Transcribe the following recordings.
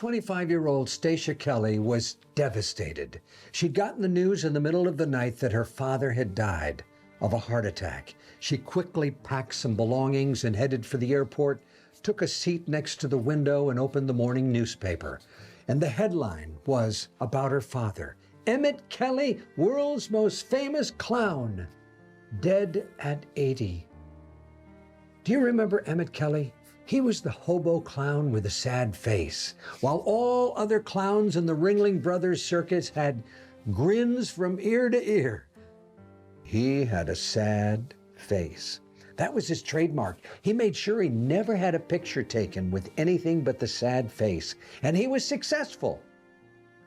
25-year-old Stasia Kelly was devastated. She'd gotten the news in the middle of the night that her father had died of a heart attack. She quickly packed some belongings and headed for the airport, took a seat next to the window and opened the morning newspaper. And the headline was about her father, Emmett Kelly, world's most famous clown, dead at 80. Do you remember Emmett Kelly? He was the hobo clown with a sad face, while all other clowns in the Ringling Brothers circus had grins from ear to ear. He had a sad face. That was his trademark. He made sure he never had a picture taken with anything but the sad face, and he was successful.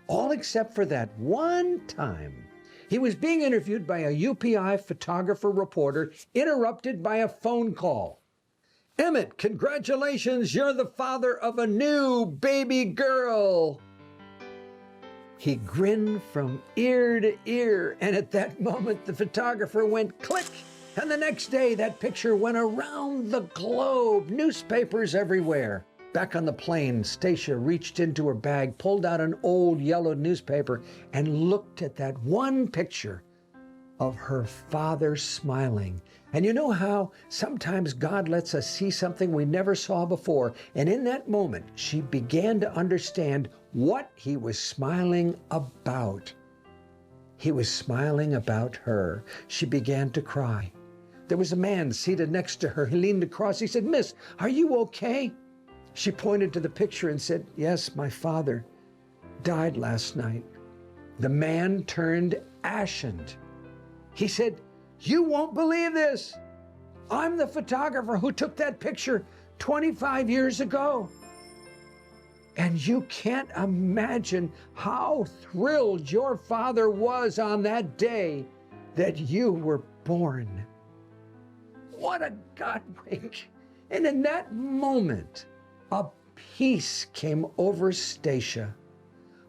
All except for that one time. He was being interviewed by a UPI photographer reporter, interrupted by a phone call. Emmett, congratulations, you're the father of a new baby girl. He grinned from ear to ear, and at that moment, the photographer went click, and the next day, that picture went around the globe, newspapers everywhere. Back on the plane, Stasia reached into her bag, pulled out an old yellow newspaper, and looked at that one picture of her father smiling. And you know how sometimes God lets us see something we never saw before, and in that moment, she began to understand what he was smiling about. He was smiling about her. She began to cry. There was a man seated next to her. He leaned across. He said, "Miss, are you okay?" She pointed to the picture and said, "Yes, my father died last night." The man turned ashen. He said, "You won't believe this. I'm the photographer who took that picture 25 years ago. And you can't imagine how thrilled your father was on that day that you were born." What a Godwink. And in that moment, a peace came over Stasia,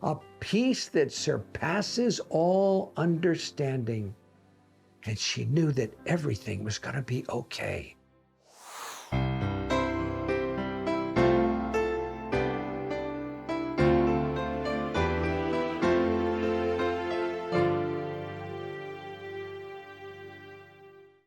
a peace that surpasses all understanding. And she knew that everything was going to be okay.